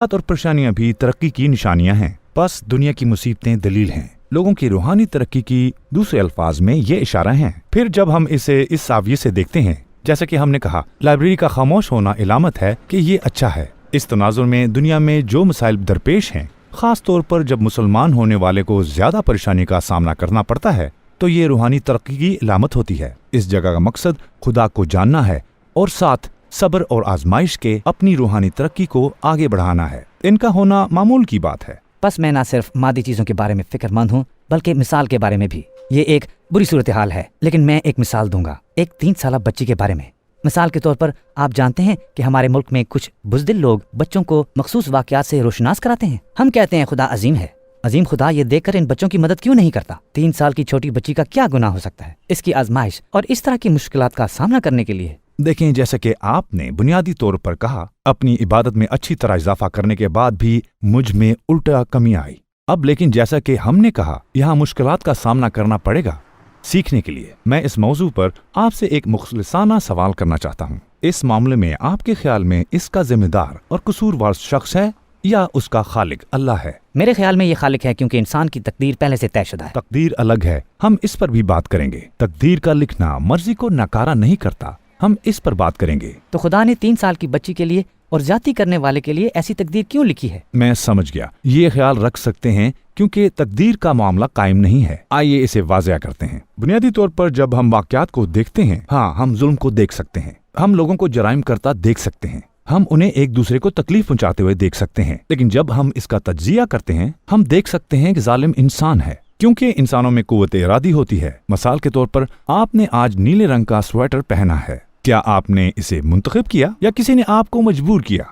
और परेशानियां भी तरक्की की निशानियां हैं। बस दुनिया की मुसीबतें दलील हैं। लोगों की रूहानी तरक्की की दूसरे अल्फाज में ये इशारा हैं। फिर जब हम इसे इस जाविये से देखते हैं, जैसे कि हमने कहा, लाइब्रेरी का खामोश होना इलामत है कि ये अच्छा है। इस तनाजुर में दुनिया में जो मसाइल दरपेश हैं, खास तौर पर जब मुसलमान होने वाले को ज्यादा परेशानी का सामना करना पड़ता है, तो ये रूहानी तरक्की की इलामत होती है। इस जगह का मकसद खुदा को जानना है और साथ सब्र और आजमाइश के अपनी रूहानी तरक्की को आगे बढ़ाना है। इनका होना मामूल की बात है। बस मैं ना सिर्फ मादी चीज़ों के बारे में फिक्रमंद हूँ, बल्कि मिसाल के बारे में भी। ये एक बुरी सूरत हाल है, लेकिन मैं एक मिसाल दूंगा, एक 3 साल बच्ची के बारे में। मिसाल के तौर पर आप जानते हैं कि हमारे मुल्क में कुछ बुज़दिल लोग बच्चों को मखसूस वाक़यात से रोशनास कराते हैं। हम कहते हैं खुदा अजीम है। अजीम खुदा ये देखकर इन बच्चों की मदद क्यों नहीं करता? 3 साल की छोटी बच्ची का क्या गुनाह हो सकता है इसकी आजमाइश और इस तरह की मुश्किलात का सामना करने के लिए? देखें, जैसे कि आपने बुनियादी तौर पर कहा, अपनी इबादत में अच्छी तरह इजाफा करने के बाद भी मुझ में उल्टा कमी आई। अब लेकिन जैसा कि हमने कहा, यहाँ मुश्किलात का सामना करना पड़ेगा। सीखने के लिए मैं इस मौजू पर आपसे एक मुखलिसाना सवाल करना चाहता हूँ। इस मामले में आपके ख्याल में इसका जिम्मेदार और कसूरवार शख्स है या उसका खालिक अल्लाह है? मेरे ख्याल में ये खालिक है, क्योंकि इंसान की तकदीर पहले से तयशुदा है। तकदीर अलग है, हम इस पर भी बात करेंगे। तकदीर का लिखना मर्जी को नकारा नहीं करता, हम इस पर बात करेंगे। तो खुदा ने 3 साल की बच्ची के लिए और ज्यादती करने वाले के लिए ऐसी तकदीर क्यों लिखी है? मैं समझ गया। ये ख्याल रख सकते हैं क्योंकि तकदीर का मामला कायम नहीं है। आइए इसे वाज़िया करते हैं। बुनियादी तौर पर जब हम वाक़यात को देखते हैं, हाँ, हम जुल्म को देख सकते हैं, हम लोगों को जराइम करता देख सकते हैं, हम उन्हें एक दूसरे को तकलीफ पहुंचाते हुए देख सकते हैं। लेकिन जब हम इसका तज्जिया करते हैं, हम देख सकते हैं कि जालिम इंसान है, क्योंकि इंसानों में कुव्वत इरादी होती है। मिसाल के तौर पर आपने आज नीले रंग का स्वेटर पहना है। क्या आपने इसे मुंतखब किया या किसी ने आपको मजबूर किया?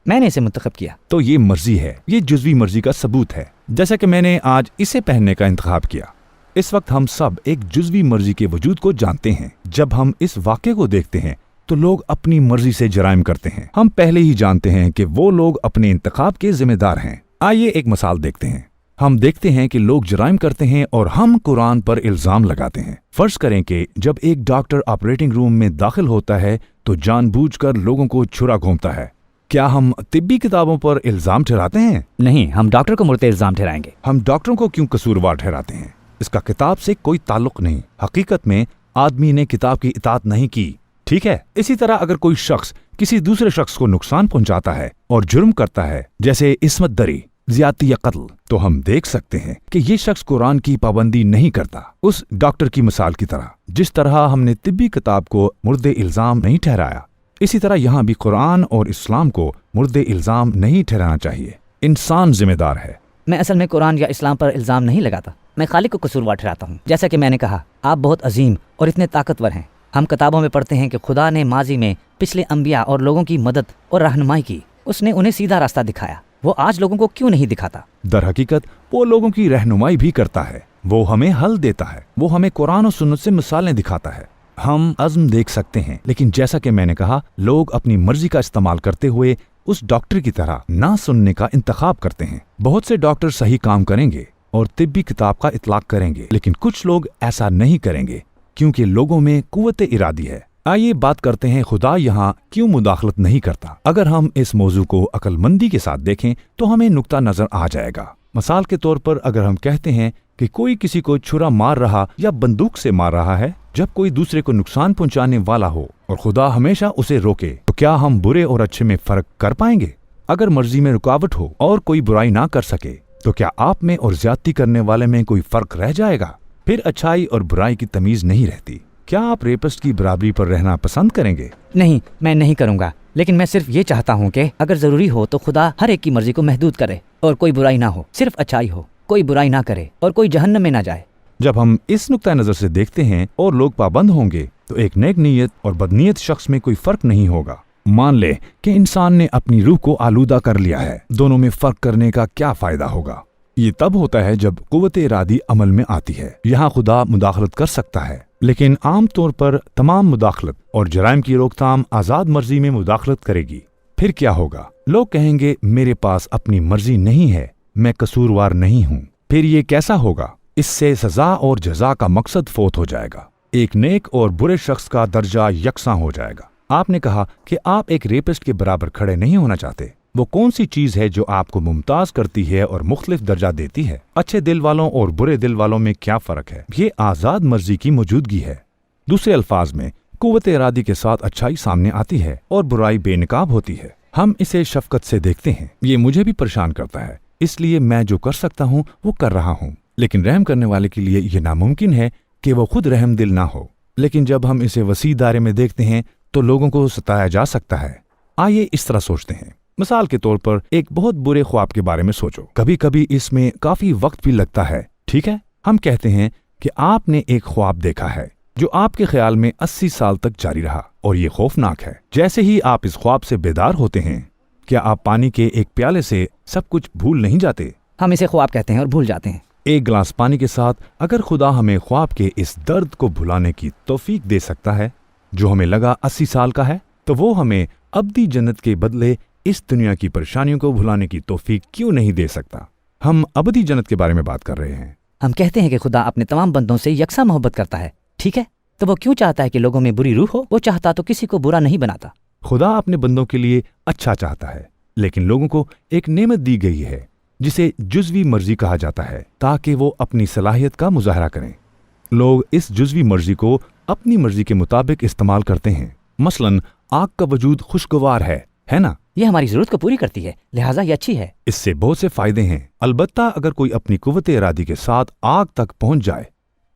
मैंने इसे मुंतखब किया। तो ये मर्जी है, ये जुज़वी मर्जी का सबूत है। जैसा कि मैंने आज इसे पहनने का इंतखाब किया। इस वक्त हम सब एक जुज़वी मर्जी के वजूद को जानते हैं। जब हम इस वाक़े को देखते हैं तो लोग अपनी मर्जी से जराइम करते हैं। हम पहले ही जानते हैं कि वो लोग अपने इंतखाब के जिम्मेदार हैं। आइए एक मिसाल देखते हैं। हम देखते हैं कि लोग जराइम करते हैं और हम कुरान पर इल्जाम लगाते हैं। फर्ज करें कि जब एक डॉक्टर ऑपरेटिंग रूम में दाखिल होता है तो जानबूझकर लोगों को छुरा घोंपता है। क्या हम तिब्बी किताबों पर इल्जाम ठहराते हैं? नहीं, हम डॉक्टर को मुर्ते इल्जाम ठहराएंगे। हम डॉक्टरों को क्यों कसूरवार ठहराते हैं? इसका किताब से कोई ताल्लुक नहीं। हकीकत में आदमी ने किताब की इताअत नहीं की, ठीक है? इसी तरह अगर कोई शख्स किसी दूसरे शख्स को नुकसान पहुंचाता है और जुर्म करता है, जैसे इस्मत दरी, ज़्यादती या कत्ल, तो हम देख सकते हैं कि ये शख्स कुरान की पाबंदी नहीं करता। उस डॉक्टर की मिसाल की तरह, जिस तरह हमने तिब्बी किताब को मुर्दे इल्जाम नहीं ठहराया, इसी तरह यहाँ भी कुरान और इस्लाम को मुर्दे इल्जाम नहीं ठहराना चाहिए। इंसान जिम्मेदार है। मैं असल में कुरान या इस्लाम पर इल्जाम नहीं लगाता, मैं खालिक को कसूरवार ठहराता हूँ। जैसा कि मैंने कहा, आप बहुत अजीम और इतने ताकतवर हैं। हम किताबों में पढ़ते हैं कि खुदा ने माजी में पिछले अंबिया और लोगों की मदद और रहनुमाई की। उसने उन्हें सीधा रास्ता दिखाया। वो आज लोगों को क्यों नहीं दिखाता? दर हकीकत वो लोगों की रहनुमाई भी करता है। वो हमें हल देता है। वो हमें कुरान और सुन्नत से मिसालें दिखाता है। हम अज़्म देख सकते हैं, लेकिन जैसा कि मैंने कहा, लोग अपनी मर्जी का इस्तेमाल करते हुए उस डॉक्टर की तरह ना सुनने का इंतखाब करते हैं। बहुत से डॉक्टर सही काम करेंगे और तिब्बी किताब का इतलाक करेंगे, लेकिन कुछ लोग ऐसा नहीं करेंगे क्योंकि लोगों में कुव्वत इरादी है। आइए बात करते हैं खुदा यहाँ क्यों मुदाखलत नहीं करता। अगर हम इस मौजू को अक्लमंदी के साथ देखें तो हमें नुक्ता नजर आ जाएगा। मिसाल के तौर पर अगर हम कहते हैं कि कोई किसी को छुरा मार रहा या बंदूक से मार रहा है, जब कोई दूसरे को नुकसान पहुंचाने वाला हो और खुदा हमेशा उसे रोके, तो क्या हम बुरे और अच्छे में फर्क कर पाएंगे? अगर मर्जी में रुकावट हो और कोई बुराई ना कर सके, तो क्या आप में और ज्यादती करने वाले में कोई फर्क रह जाएगा? फिर अच्छाई और बुराई की तमीज नहीं रहती। क्या आप रेपिस्ट की बराबरी पर रहना पसंद करेंगे? नहीं, मैं नहीं करूँगा, लेकिन मैं सिर्फ ये चाहता हूँ कि अगर जरूरी हो तो खुदा हर एक की मर्जी को महदूद करे और कोई बुराई ना हो, सिर्फ अच्छाई हो, कोई बुराई ना करे और कोई जहन्नम में ना जाए। जब हम इस नुक्ता नजर से देखते हैं और लोग पाबंद होंगे, तो एक नेक नीयत और बदनीयत शख्स में कोई फर्क नहीं होगा। मान ले कि इंसान ने अपनी रूह को आलूदा कर लिया है, दोनों में फर्क करने का क्या फायदा होगा? ये तब होता है जब कुव्वत इरादी अमल में आती है। यहाँ खुदा मुदाखलत कर सकता है, लेकिन आम तौर पर तमाम मुदाखलत और जराइम की रोकथाम आज़ाद मर्जी में मुदाखलत करेगी। फिर क्या होगा? लोग कहेंगे मेरे पास अपनी मर्जी नहीं है, मैं कसूरवार नहीं हूँ। फिर ये कैसा होगा? इससे सजा और जजा का मकसद फोत हो जाएगा। एक नेक और बुरे शख्स का दर्जा यकसां हो जाएगा। आपने कहा कि आप एक रेपिस्ट के बराबर खड़े नहीं होना चाहते। वो कौन सी चीज है जो आपको मुमताज करती है और मुख्तलिफ दर्जा देती है? अच्छे दिल वालों और बुरे दिल वालों में क्या फर्क है? ये आजाद मर्जी की मौजूदगी है। दूसरे अल्फाज में कुव्वत इरादी के साथ अच्छाई सामने आती है और बुराई बेनकाब होती है। हम इसे शफकत से देखते हैं। ये मुझे भी परेशान करता है, इसलिए मैं जो कर सकता हूँ वो कर रहा हूँ। लेकिन रहम करने वाले के लिए ये नामुमकिन है कि वो खुद रहम दिल ना हो। लेकिन जब हम इसे वसी दायरे में देखते हैं तो लोगों को सताया जा सकता है। आइए इस तरह सोचते हैं। मिसाल के तौर पर एक बहुत बुरे ख्वाब के बारे में सोचो। कभी कभी इसमें काफी वक्त भी लगता है, ठीक है? हम कहते हैं कि आपने एक ख्वाब देखा है जो आपके ख्याल में 80 साल तक जारी रहा और ये खौफनाक है। जैसे ही आप इस ख्वाब से बेदार होते हैं, क्या आप पानी के एक प्याले से सब कुछ भूल नहीं जाते? हम इसे ख्वाब कहते हैं और भूल जाते हैं। एक गिलास पानी के साथ अगर खुदा हमें ख्वाब के इस दर्द को भुलाने की तौफीक दे सकता है जो हमें लगा 80 साल का है, तो वो हमें अब्दी जन्नत के बदले इस दुनिया की परेशानियों को भुलाने की तौफीक क्यों नहीं दे सकता? हम अबदी जन्नत के बारे में बात कर रहे हैं। हम कहते हैं कि खुदा अपने तमाम बंदों से यकसा मोहब्बत करता है, ठीक है? तो वो क्यों चाहता है कि लोगों में बुरी रूह हो? वो चाहता तो किसी को बुरा नहीं बनाता। खुदा अपने बंदों के लिए अच्छा चाहता है, लेकिन लोगों को एक नेमत दी गई है जिसे जुज़वी मर्जी कहा जाता है, ताकि वो अपनी सलाहियत का मुजाहरा करें। लोग इस जुज़वी मर्जी को अपनी मर्जी के मुताबिक इस्तेमाल करते हैं। मसलन आग का वजूद खुशगवार है ना? ये हमारी जरूरत को पूरी करती है, लिहाजा ये अच्छी है। इससे बहुत से फायदे हैं। अलबत्ता अगर कोई अपनी कुव्वत इरादी के साथ आग तक पहुंच जाए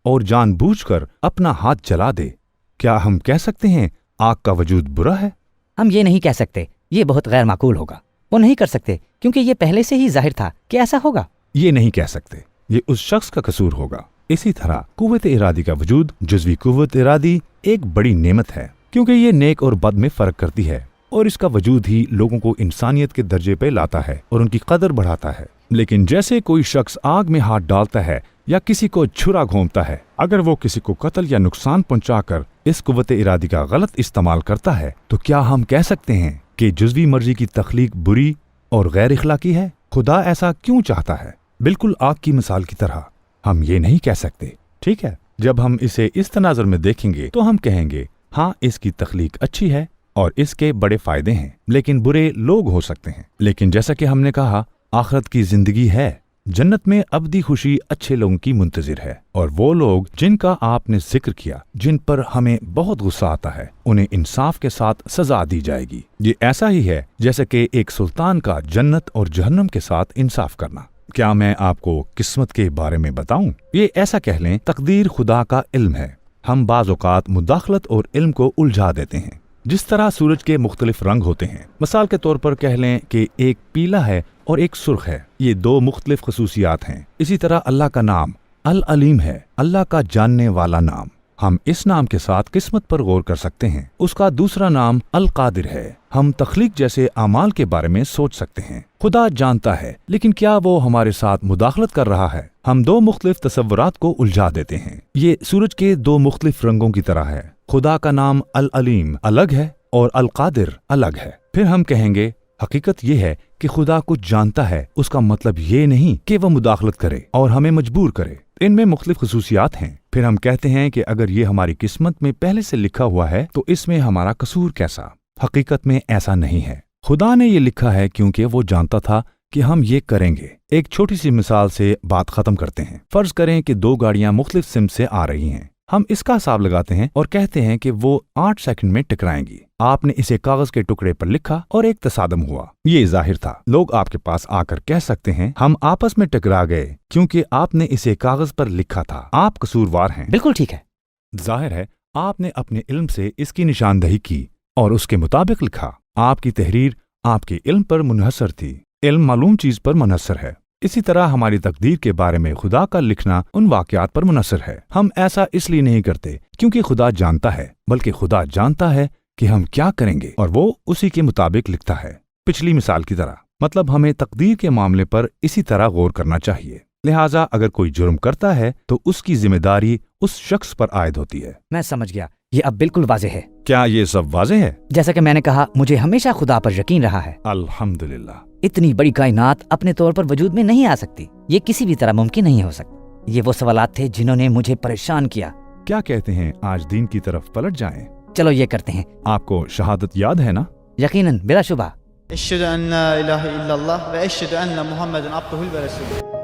और जानबूझकर अपना हाथ जला दे, क्या हम कह सकते हैं आग का वजूद बुरा है? हम ये नहीं कह सकते, ये बहुत गैर माकूल होगा। वो नहीं कर सकते क्योंकि ये पहले से ही जाहिर था कि ऐसा होगा। ये नहीं कह सकते, ये उस शख्स का कसूर होगा। इसी तरह कुव्वत इरादी का वजूद, जुज़वी कुव्वत इरादी, एक बड़ी नेमत है क्योंकि ये नेक और बद में फर्क करती है और इसका वजूद ही लोगों को इंसानियत के दर्जे पे लाता है और उनकी कदर बढ़ाता है। लेकिन जैसे कोई शख्स आग में हाथ डालता है या किसी को छुरा घोंपता है, अगर वो किसी को कत्ल या नुकसान पहुंचाकर इस कुव्वत इरादी का गलत इस्तेमाल करता है, तो क्या हम कह सकते हैं कि जुज़वी मर्जी की तख्लीक बुरी और गैर इखलाकी है? खुदा ऐसा क्यों चाहता है? बिल्कुल आग की मिसाल की तरह हम ये नहीं कह सकते, ठीक है? जब हम इसे इस तनाजुर में देखेंगे तो हम कहेंगे हाँ, इसकी तख्लीक अच्छी है और इसके बड़े फायदे हैं, लेकिन बुरे लोग हो सकते हैं। लेकिन जैसा कि हमने कहा, आखिरत की जिंदगी है। जन्नत में अब्दी खुशी अच्छे लोगों की मुंतजिर है, और वो लोग जिनका आपने जिक्र किया, जिन पर हमें बहुत गुस्सा आता है, उन्हें इंसाफ के साथ सजा दी जाएगी। ये ऐसा ही है जैसे कि एक सुल्तान का जन्नत और जहन्नम के साथ इंसाफ करना। क्या मैं आपको किस्मत के बारे में बताऊं? ये ऐसा कह लें, तकदीर खुदा का इल्म है। हम बाज़ औक़ात मुदाखलत और इल्म को उलझा देते हैं। जिस तरह सूरज के मुख्तलिफ रंग होते हैं, मिसाल के तौर पर कह लें कि एक पीला है और एक सुर्ख है, ये दो मुख्तलिफ खसूसियात हैं। इसी तरह अल्लाह का नाम अल अलीम है, अल्लाह का जानने वाला नाम। हम इस नाम के साथ किस्मत पर गौर कर सकते हैं। उसका दूसरा नाम अल कादिर है। हम तख्लीक जैसे अमाल के बारे में सोच सकते हैं। खुदा जानता है, लेकिन क्या वो हमारे साथ मुदाखलत कर रहा है? हम दो मुख्तलिफ तसव्वुरात को उलझा देते हैं। ये सूरज के दो मुख्तलिफ रंगों की तरह है। खुदा का नाम अल अलीम अलग है और अल कादिर अलग है। फिर हम कहेंगे हकीकत ये है कि खुदा कुछ जानता है। उसका मतलब ये नहीं कि वह मुदाखलत करे और हमें मजबूर करे। इनमें मुख्तलिफ खसूसियात हैं। फिर हम कहते हैं कि अगर ये हमारी किस्मत में पहले से लिखा हुआ है तो इसमें हमारा कसूर कैसा? हकीकत में ऐसा नहीं है। खुदा ने ये लिखा है क्योंकि वो जानता था कि हम ये करेंगे। एक छोटी सी मिसाल से बात खत्म करते हैं। फर्ज करें कि दो गाड़ियां मुख्तलिफ सिमत से आ रही हैं। हम इसका हिसाब लगाते हैं और कहते हैं कि वो 8 सेकंड में टकराएंगी। आपने इसे कागज के टुकड़े पर लिखा और एक तसादम हुआ। ये जाहिर था। लोग आपके पास आकर कह सकते हैं हम आपस में टकरा गए क्योंकि आपने इसे कागज पर लिखा था। आप कसूरवार हैं। बिल्कुल ठीक है। जाहिर है आपने अपने इल्म से इसकी निशानदही की और उसके मुताबिक लिखा। आपकी तहरीर आपके इल्म पर मुनहसर थी। इल्म मालूम चीज पर मुनहसर है। इसी तरह हमारी तकदीर के बारे में खुदा का लिखना उन वाकयात पर मुनहसर है। हम ऐसा इसलिए नहीं करते क्योंकि खुदा जानता है, बल्कि खुदा जानता है कि हम क्या करेंगे और वो उसी के मुताबिक लिखता है। पिछली मिसाल की तरह, मतलब हमें तकदीर के मामले पर इसी तरह गौर करना चाहिए। लिहाजा अगर कोई जुर्म करता है तो उसकी जिम्मेदारी उस शख्स पर आयद होती है। मैं समझ गया, ये अब बिल्कुल वाज़ेह है। क्या ये सब वाज़ेह है? जैसा कि मैंने कहा, मुझे हमेशा खुदा पर यकीन रहा है। अल्हम्दुलिल्लाह। इतनी बड़ी कायनात अपने तौर पर वजूद में नहीं आ सकती। ये किसी भी तरह मुमकिन नहीं हो सकता। ये वो सवालात थे जिन्होंने मुझे परेशान किया। क्या कहते हैं आज दीन की तरफ पलट जाएं? चलो ये करते हैं। आपको शहादत याद है ना? यकीनन, बिलाशुबा। Eşhedü en la ilahe illallah ve eşhedü enne Muhammeden abduhul ve resulü.